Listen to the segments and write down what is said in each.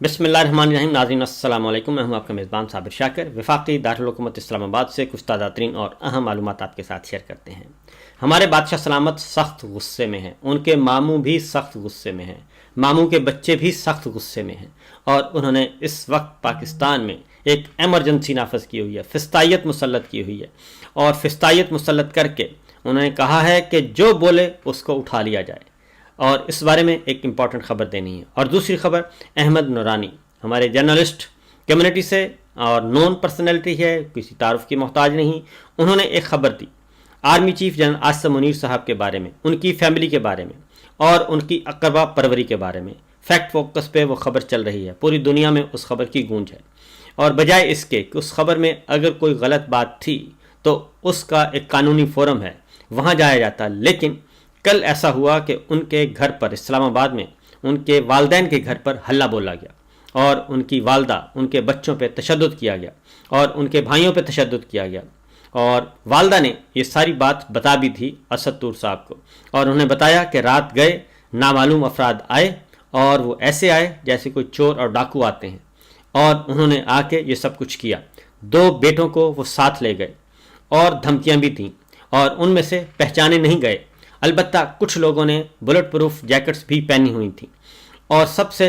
بسم اللہ الرحمن الرحیم. ناظرین السلام علیکم. میں ہوں آپ کا میزبان صابر شاکر. وفاقی دارالحکومت اسلام آباد سے کچھ تازہ ترین اور اہم معلومات آپ کے ساتھ شیئر کرتے ہیں. ہمارے بادشاہ سلامت سخت غصے میں ہیں. ان کے ماموں بھی سخت غصے میں ہیں. ماموں کے بچے بھی سخت غصے میں ہیں. اور انہوں نے اس وقت پاکستان میں ایک ایمرجنسی نافذ کی ہوئی ہے. فستائیت مسلط کی ہوئی ہے. اور فستائیت مسلط کر کے انہوں نے کہا ہے کہ جو بولے اس کو اٹھا لیا جائے. اور اس بارے میں ایک امپورٹنٹ خبر دینی ہے. اور دوسری خبر، احمد نورانی ہمارے جرنلسٹ کمیونٹی سے اور نون پرسنالٹی ہے، کسی تعارف کی محتاج نہیں. انہوں نے ایک خبر دی army chief general Asim Munir صاحب کے بارے میں، ان کی فیملی کے بارے میں اور ان کی اقربا پروری کے بارے میں. فیکٹ فوکس پہ وہ خبر چل رہی ہے. پوری دنیا میں اس خبر کی گونج ہے. اور بجائے اس کے کہ اس خبر میں اگر کوئی غلط بات تھی تو اس کا ایک قانونی فورم ہے، وہاں جایا جاتا. لیکن کل ایسا ہوا کہ ان کے گھر پر اسلام آباد میں ان کے والدین کے گھر پر ہلہ بولا گیا اور ان کی والدہ، ان کے بچوں پہ تشدد کیا گیا اور ان کے بھائیوں پہ تشدد کیا گیا. اور والدہ نے یہ ساری بات بتا بھی تھی اسد طور صاحب کو. اور انہیں بتایا کہ رات گئے، نامعلوم افراد آئے اور وہ ایسے آئے جیسے کوئی چور اور ڈاکو آتے ہیں. اور انہوں نے آ کے یہ سب کچھ کیا. 2 بیٹوں کو وہ ساتھ لے گئے اور دھمکیاں بھی تھیں اور ان میں سے پہچانے نہیں گئے. البتہ کچھ لوگوں نے بلٹ پروف جیکٹس بھی پہنی ہوئی تھیں. اور سب سے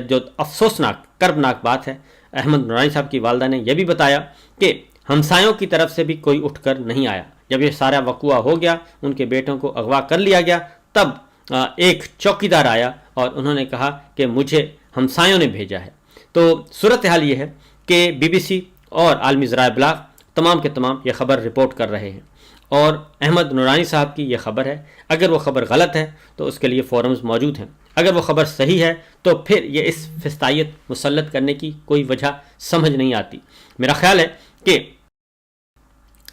جو افسوسناک کربناک بات ہے، احمد نورانی صاحب کی والدہ نے یہ بھی بتایا کہ ہمسایوں کی طرف سے بھی کوئی اٹھ کر نہیں آیا. جب یہ سارا وقوعہ ہو گیا، ان کے بیٹوں کو اغوا کر لیا گیا، تب ایک چوکیدار آیا اور انہوں نے کہا کہ مجھے ہمسایوں نے بھیجا ہے. تو صورتحال یہ ہے کہ بی بی سی اور عالمی ذرائع ابلاغ تمام کے تمام یہ خبر رپورٹ کر رہے ہیں. اور احمد نورانی صاحب کی یہ خبر ہے. اگر وہ خبر غلط ہے تو اس کے لیے فورمز موجود ہیں. اگر وہ خبر صحیح ہے تو پھر یہ اس فستائیت مسلط کرنے کی کوئی وجہ سمجھ نہیں آتی. میرا خیال ہے کہ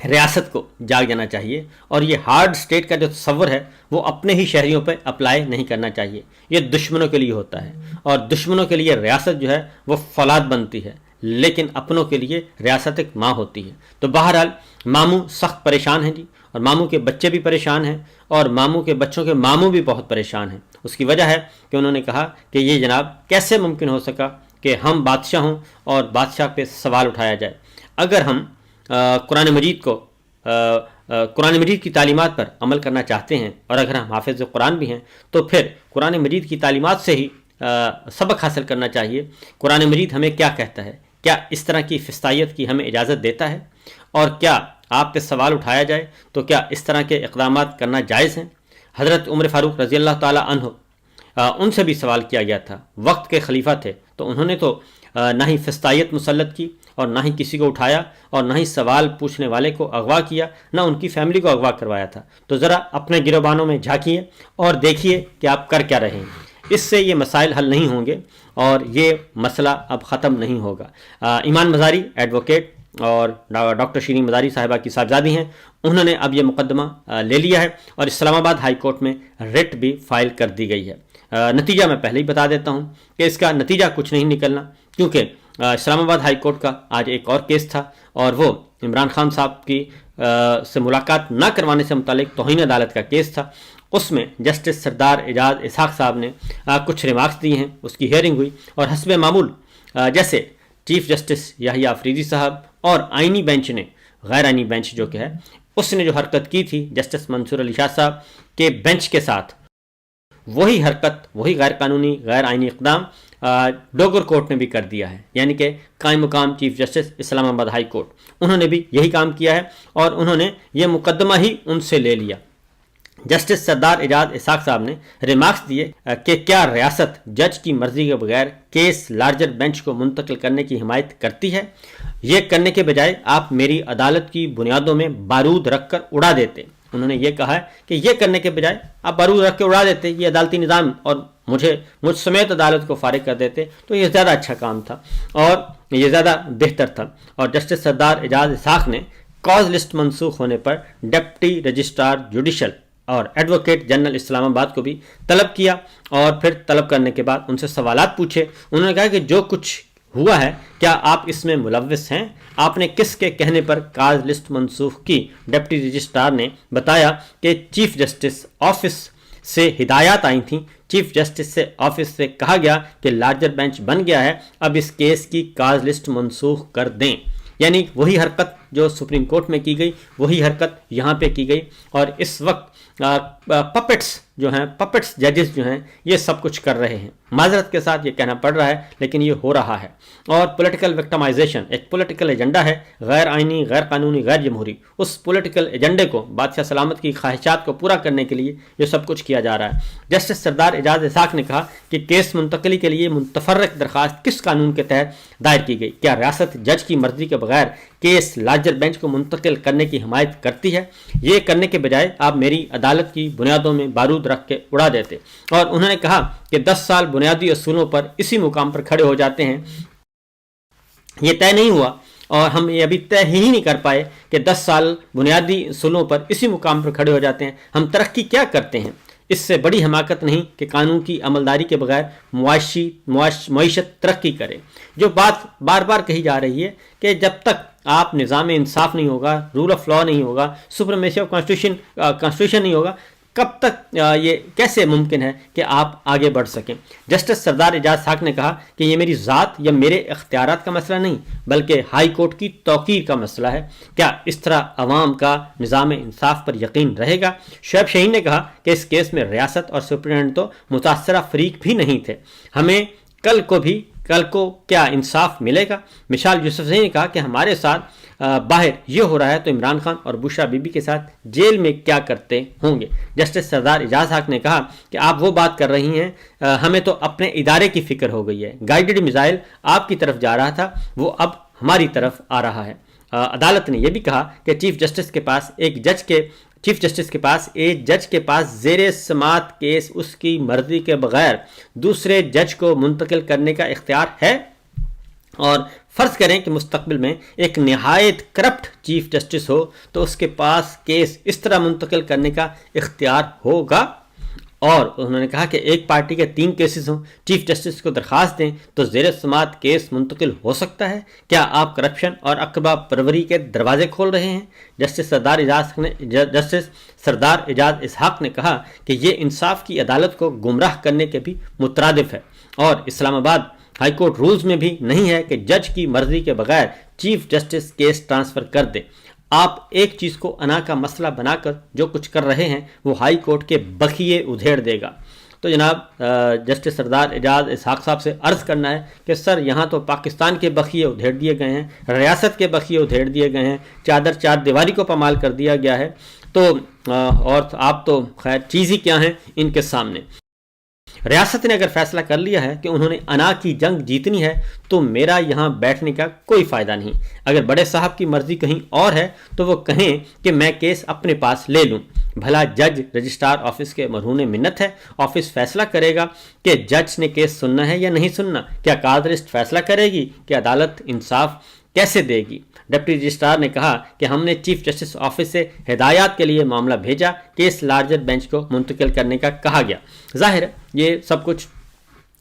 ریاست کو جاگ جانا چاہیے اور یہ ہارڈ سٹیٹ کا جو تصور ہے وہ اپنے ہی شہریوں پہ اپلائی نہیں کرنا چاہیے. یہ دشمنوں کے لیے ہوتا ہے اور دشمنوں کے لیے ریاست جو ہے وہ فولاد بنتی ہے، لیکن اپنوں کے لیے ریاست ایک ماں ہوتی ہے. تو بہرحال ماموں سخت پریشان ہیں جی، اور ماموں کے بچے بھی پریشان ہیں اور ماموں کے بچوں کے ماموں بھی بہت پریشان ہیں. اس کی وجہ ہے کہ انہوں نے کہا کہ یہ جناب کیسے ممکن ہو سکا کہ ہم بادشاہ ہوں اور بادشاہ پہ سوال اٹھایا جائے. اگر ہم قرآن مجید کی تعلیمات پر عمل کرنا چاہتے ہیں اور اگر ہم حافظ قرآن بھی ہیں تو پھر قرآن مجید کی تعلیمات سے ہی سبق حاصل کرنا چاہیے. قرآن مجید ہمیں کیا کہتا ہے؟ کیا اس طرح کی فستائیت کی ہمیں اجازت دیتا ہے؟ اور کیا آپ پہ سوال اٹھایا جائے تو کیا اس طرح کے اقدامات کرنا جائز ہیں؟ حضرت عمر فاروق رضی اللہ تعالی عنہ، ان سے بھی سوال کیا گیا تھا. وقت کے خلیفہ تھے تو انہوں نے تو نہ ہی فستائیت مسلط کی اور نہ ہی کسی کو اٹھایا اور نہ ہی سوال پوچھنے والے کو اغوا کیا، نہ ان کی فیملی کو اغوا کروایا تھا. تو ذرا اپنے گروبانوں میں جھانکیے اور دیکھیے کہ آپ کر کیا رہے ہیں. اس سے یہ مسائل حل نہیں ہوں گے اور یہ مسئلہ اب ختم نہیں ہوگا. ایمان مزاری ایڈوکیٹ اور ڈاکٹر شیرین مزاری صاحبہ کی صاحبزادی ہیں، انہوں نے اب یہ مقدمہ لے لیا ہے اور اسلام آباد ہائی کورٹ میں ریٹ بھی فائل کر دی گئی ہے. نتیجہ میں پہلے ہی بتا دیتا ہوں کہ اس کا نتیجہ کچھ نہیں نکلنا، کیونکہ اسلام آباد ہائی کورٹ کا آج ایک اور کیس تھا اور وہ عمران خان صاحب کی سے ملاقات نہ کروانے سے متعلق توہین عدالت کا کیس تھا. اس میں جسٹس سردار اعجاز اسحاق صاحب نے کچھ ریمارکس دیے ہیں. اس کی ہیئرنگ ہوئی اور حسب معمول جیسے چیف جسٹس یحییٰ آفریدی صاحب اور آئینی بینچ نے، غیر آئینی بینچ جو کہ ہے، اس نے جو حرکت کی تھی جسٹس منصور علی شاہ صاحب کے بینچ کے ساتھ، وہی حرکت، وہی غیر قانونی غیر آئینی اقدام ڈوگر کورٹ نے بھی کر دیا ہے. یعنی کہ قائم مقام چیف جسٹس اسلام آباد ہائی کورٹ، انہوں نے بھی یہی کام کیا ہے اور انہوں نے یہ مقدمہ ہی ان سے لے لیا. جسٹس سردار اعجاز اسحاق صاحب نے ریمارکس دیے کہ کیا ریاست جج کی مرضی کے بغیر کیس لارجر بینچ کو منتقل کرنے کی حمایت کرتی ہے؟ یہ کرنے کے بجائے آپ میری عدالت کی بنیادوں میں بارود رکھ کر اڑا دیتے. انہوں نے یہ کہا ہے کہ یہ کرنے کے بجائے آپ بارود رکھ کے اڑا دیتے، یہ عدالتی نظام اور مجھ سمیت عدالت کو فارغ کر دیتے، تو یہ زیادہ اچھا کام تھا اور یہ زیادہ بہتر تھا. اور جسٹس سردار اعجاز اسحاق نے کاز لسٹ منسوخ ہونے پر ڈپٹی رجسٹرار جوڈیشل اور ایڈوکیٹ جنرل اسلام آباد کو بھی طلب کیا اور پھر طلب کرنے کے بعد ان سے سوالات پوچھے. انہوں نے کہا کہ جو کچھ ہوا ہے کیا آپ اس میں ملوث ہیں؟ آپ نے کس کے کہنے پر کاز لسٹ منسوخ کی؟ ڈپٹی رجسٹرار نے بتایا کہ چیف جسٹس آفس سے ہدایات آئی تھیں، چیف جسٹس سے آفس سے کہا گیا کہ لارجر بینچ بن گیا ہے، اب اس کیس کی کاز لسٹ منسوخ کر دیں۔ یعنی وہی حرکت جو سپریم کورٹ میں کی گئی وہی حرکت یہاں پہ کی گئی، اور اس وقت پپٹس ججز جو ہیں یہ سب کچھ کر رہے ہیں۔ معذرت کے ساتھ یہ کہنا پڑ رہا ہے لیکن یہ ہو رہا ہے، اور پولیٹیکل وکٹمائزیشن ایک پولیٹیکل ایجنڈا ہے، غیر آئینی، غیر قانونی، غیر جمہوری۔ اس پولیٹیکل ایجنڈے کو، بادشاہ سلامت کی خواہشات کو پورا کرنے کے لیے یہ سب کچھ کیا جا رہا ہے۔ جسٹس سردار اعجاز اسحاق نے کہا کہ کیس منتقلی کے لیے متفرق درخواست کس قانون کے تحت دائر کی گئی؟ کیا ریاست جج کی مرضی کے بغیر کیس لارجر بینچ کو منتقل کرنے کی حمایت کرتی ہے؟ یہ کرنے کے بجائے آپ میری عدالت کی بنیادوں میں بارود رکھ کے اڑا دیتے۔ اور انہوں نے کہا کہ 10 سال بنیادی اصولوں پر اسی مقام پر کھڑے ہو جاتے ہیں، یہ طے نہیں ہوا، اور ہم یہ ابھی طے ہی نہیں کر پائے کہ 10 سال بنیادی اصولوں پر اسی مقام پر کھڑے ہو جاتے ہیں، ہم ترقی کیا کرتے ہیں؟ اس سے بڑی حماقت نہیں کہ قانون کی عملداری کے بغیر معیشت ترقی کرے۔ جو بات بار بار کہی جا رہی ہے کہ جب تک آپ نظام انصاف نہیں ہوگا، رول آف لا نہیں ہوگا، سپریمیسی آف کانسٹیٹیوشن نہیں ہوگا، کب تک یہ کیسے ممکن ہے کہ آپ آگے بڑھ سکیں؟ جسٹس سردار اعجاز اسحاق نے کہا کہ یہ میری ذات یا میرے اختیارات کا مسئلہ نہیں بلکہ ہائی کورٹ کی توقیر کا مسئلہ ہے۔ کیا اس طرح عوام کا نظام انصاف پر یقین رہے گا؟ شعیب شاہین نے کہا کہ اس کیس میں ریاست اور سپرنٹینڈنٹ تو متاثرہ فریق بھی نہیں تھے، ہمیں کل کو کیا انصاف ملے گا؟ مشال یوسفزئی نے کہا کہ ہمارے ساتھ باہر یہ ہو رہا ہے تو عمران خان اور بشرا بی بی کے ساتھ جیل میں کیا کرتے ہوں گے؟ جسٹس سردار اعجاز حق نے کہا کہ آپ وہ بات کر رہی ہیں، ہمیں تو اپنے ادارے کی فکر ہو گئی ہے، گائیڈڈ میزائل آپ کی طرف جا رہا تھا وہ اب ہماری طرف آ رہا ہے۔ عدالت نے یہ بھی کہا کہ چیف جسٹس کے پاس ایک جج کے پاس زیر سماعت کیس اس کی مرضی کے بغیر دوسرے جج کو منتقل کرنے کا اختیار ہے، اور فرض کریں کہ مستقبل میں ایک نہایت کرپٹ چیف جسٹس ہو تو اس کے پاس کیس اس طرح منتقل کرنے کا اختیار ہوگا۔ اور انہوں نے کہا کہ ایک پارٹی کے 3 کیسز ہوں، چیف جسٹس کو درخواست دیں تو زیر سماعت کیس منتقل ہو سکتا ہے۔ کیا آپ کرپشن اور اقبا پروری کے دروازے کھول رہے ہیں؟ جسٹس سردار اعجاز اسحاق نے کہا کہ یہ انصاف کی عدالت کو گمراہ کرنے کے بھی مترادف ہے، اور اسلام آباد ہائی کورٹ رولز میں بھی نہیں ہے کہ جج کی مرضی کے بغیر چیف جسٹس کیس ٹرانسفر کر دے۔ آپ ایک چیز کو انا کا مسئلہ بنا کر جو کچھ کر رہے ہیں وہ ہائی کورٹ کے بخیے ادھیڑ دے گا۔ تو جناب جسٹس سردار اعجاز اسحاق صاحب سے عرض کرنا ہے کہ سر یہاں تو پاکستان کے بخیے ادھیڑ دیے گئے ہیں، ریاست کے بخیے ادھیڑ دیے گئے ہیں، چار دیواری کو پامال کر دیا گیا ہے، تو اور آپ تو خیر چیز ہی کیا ہیں ان کے سامنے۔ ریاست نے اگر فیصلہ کر لیا ہے کہ انہوں نے انا کی جنگ جیتنی ہے تو میرا یہاں بیٹھنے کا کوئی فائدہ نہیں۔ اگر بڑے صاحب کی مرضی کہیں اور ہے تو وہ کہیں کہ میں کیس اپنے پاس لے لوں، بھلا جج رجسٹرار آفس کے مرہون منت ہے، آفس فیصلہ کرے گا کہ جج نے کیس سننا ہے یا نہیں سننا۔ کیا کاز لسٹ فیصلہ کرے گی کہ عدالت انصاف کیسے دے گی؟ ڈپٹی رجسٹرار نے کہا کہ ہم نے چیف جسٹس آفس سے ہدایات کے لیے معاملہ بھیجا، کیس لارجر بینچ کو منتقل کرنے کا کہا گیا۔ ظاہر ہے یہ سب کچھ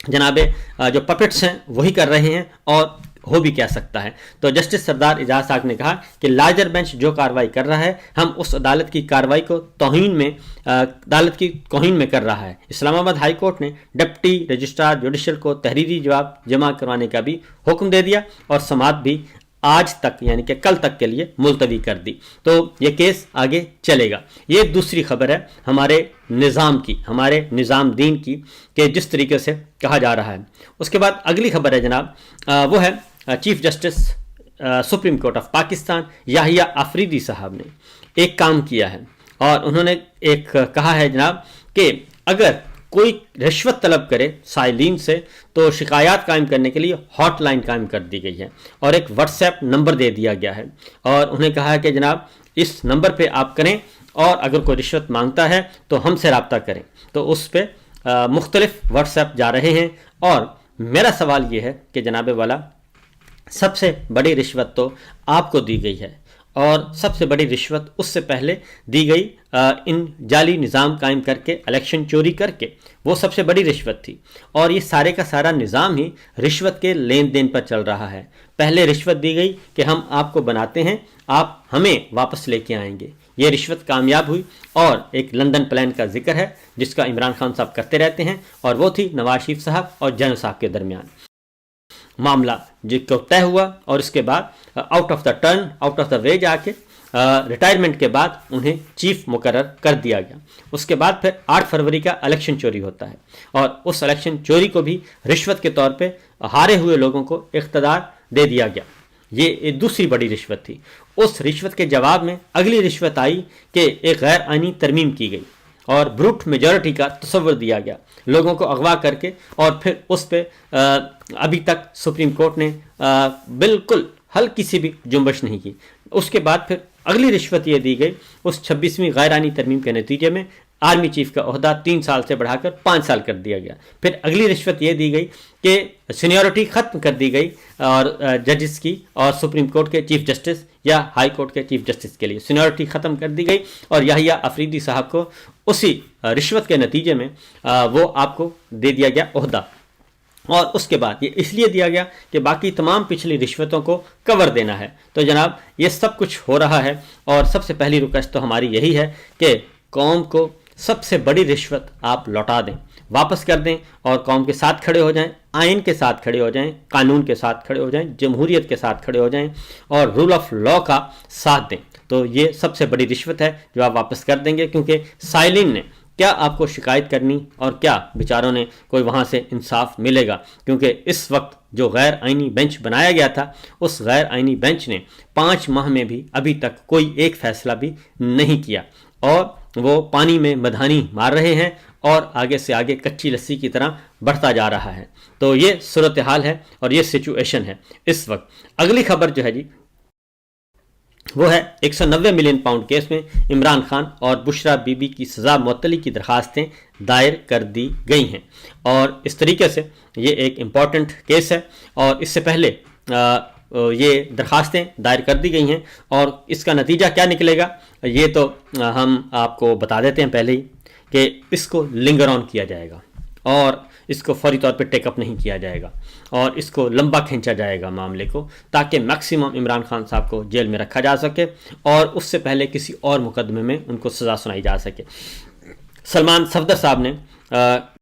جناب جو پپٹس ہیں وہی کر رہے ہیں، اور ہو بھی کیا سکتا ہے۔ تو جسٹس سردار اعجاز صاحب نے کہا کہ لارجر بینچ جو کارروائی کر رہا ہے ہم اس عدالت کی کارروائی کو عدالت کی توہین میں کر رہا ہے۔ اسلام آباد ہائی کورٹ نے ڈپٹی رجسٹرار جوڈیشل کو تحریری جواب جمع کروانے کا بھی حکم دے دیا، اور سماعت بھی آج تک یعنی کہ کل تک کے لیے ملتوی کر دی، تو یہ کیس آگے چلے گا۔ یہ دوسری خبر ہے ہمارے نظام کی، ہمارے نظام دین کی، کہ جس طریقے سے کہا جا رہا ہے۔ اس کے بعد اگلی خبر ہے جناب، وہ ہے chief justice supreme court of Pakistan Yahya Afridi صاحب نے ایک کام کیا ہے، اور انہوں نے ایک کہا ہے جناب کہ اگر کوئی رشوت طلب کرے سائلین سے تو شکایات قائم کرنے کے لیے ہاٹ لائن قائم کر دی گئی ہے، اور ایک واٹس ایپ نمبر دے دیا گیا ہے، اور انہیں کہا ہے کہ جناب اس نمبر پہ آپ کریں، اور اگر کوئی رشوت مانگتا ہے تو ہم سے رابطہ کریں۔ تو اس پہ مختلف واٹس ایپ جا رہے ہیں، اور میرا سوال یہ ہے کہ جناب والا سب سے بڑی رشوت تو آپ کو دی گئی ہے، اور سب سے بڑی رشوت اس سے پہلے دی گئی ان جعلی نظام قائم کر کے، الیکشن چوری کر کے، وہ سب سے بڑی رشوت تھی، اور یہ سارے کا سارا نظام ہی رشوت کے لین دین پر چل رہا ہے۔ پہلے رشوت دی گئی کہ ہم آپ کو بناتے ہیں، آپ ہمیں واپس لے کے آئیں گے، یہ رشوت کامیاب ہوئی، اور ایک لندن پلان کا ذکر ہے جس کا عمران خان صاحب کرتے رہتے ہیں، اور وہ تھی نواز شریف صاحب اور جنرل صاحب کے درمیان معاملہ جو کو طے ہوا، اور اس کے بعد آؤٹ آف دا وے جا کے ریٹائرمنٹ کے بعد انہیں چیف مقرر کر دیا گیا۔ اس کے بعد پھر 8 فروری کا الیکشن چوری ہوتا ہے، اور اس الیکشن چوری کو بھی رشوت کے طور پہ ہارے ہوئے لوگوں کو اقتدار دے دیا گیا۔ یہ ایک دوسری بڑی رشوت تھی۔ اس رشوت کے جواب میں اگلی رشوت آئی کہ ایک غیر آئینی ترمیم کی گئی اور بروٹ میجورٹی کا تصور دیا گیا، لوگوں کو اغوا کر کے، اور پھر اس پہ ابھی تک سپریم کورٹ نے بالکل ہلکی سی بھی جنبش نہیں کی۔ اس کے بعد پھر اگلی رشوت یہ دی گئی، اس 26ویں غیر آئینی ترمیم کے نتیجے میں آرمی چیف کا عہدہ 3 سال سے بڑھا کر 5 سال کر دیا گیا۔ پھر اگلی رشوت یہ دی گئی کہ سینیورٹی ختم کر دی گئی، اور ججز کی اور سپریم کورٹ کے چیف جسٹس یا ہائی کورٹ کے چیف جسٹس کے لیے سینیورٹی ختم کر دی گئی، اور یحییٰ افریدی صاحب کو اسی رشوت کے نتیجے میں وہ آپ کو دے دیا گیا عہدہ۔ اور اس کے بعد یہ اس لیے دیا گیا کہ باقی تمام پچھلی رشوتوں کو کور دینا ہے۔ تو جناب یہ سب کچھ ہو رہا ہے، اور سب سے پہلی ریکویسٹ تو ہماری یہی ہے کہ قوم کو سب سے بڑی رشوت آپ لوٹا دیں، واپس کر دیں، اور قوم کے ساتھ کھڑے ہو جائیں، آئین کے ساتھ کھڑے ہو جائیں، قانون کے ساتھ کھڑے ہو جائیں، جمہوریت کے ساتھ کھڑے ہو جائیں، اور رول آف لا کا ساتھ دیں۔ تو یہ سب سے بڑی رشوت ہے جو آپ واپس کر دیں گے، کیونکہ سائلین نے کیا آپ کو شکایت کرنی، اور کیا بیچاروں نے کوئی وہاں سے انصاف ملے گا، کیونکہ اس وقت جو غیر آئینی بینچ بنایا گیا تھا، اس غیر آئینی بینچ نے 5 ماہ میں بھی ابھی تک کوئی ایک فیصلہ بھی نہیں کیا، اور وہ پانی میں مدھانی مار رہے ہیں، اور آگے سے آگے کچی لسی کی طرح بڑھتا جا رہا ہے۔ تو یہ صورتحال ہے اور یہ سچویشن ہے اس وقت۔ اگلی خبر جو ہے جی وہ ہے 190 ملین پاؤنڈ کیس میں عمران خان اور بشرا بی بی کی سزا معطلی کی درخواستیں دائر کر دی گئی ہیں، اور اس طریقے سے یہ ایک امپورٹنٹ کیس ہے، اور اس سے پہلے یہ درخواستیں دائر کر دی گئی ہیں، اور اس کا نتیجہ کیا نکلے گا یہ تو ہم آپ کو بتا دیتے ہیں پہلے ہی، کہ اس کو لنگر آن کیا جائے گا، اور اس کو فوری طور پہ ٹیک اپ نہیں کیا جائے گا، اور اس کو لمبا کھینچا جائے گا معاملے کو، تاکہ میکسیمم عمران خان صاحب کو جیل میں رکھا جا سکے، اور اس سے پہلے کسی اور مقدمے میں ان کو سزا سنائی جا سکے۔ سلمان صفدر صاحب نے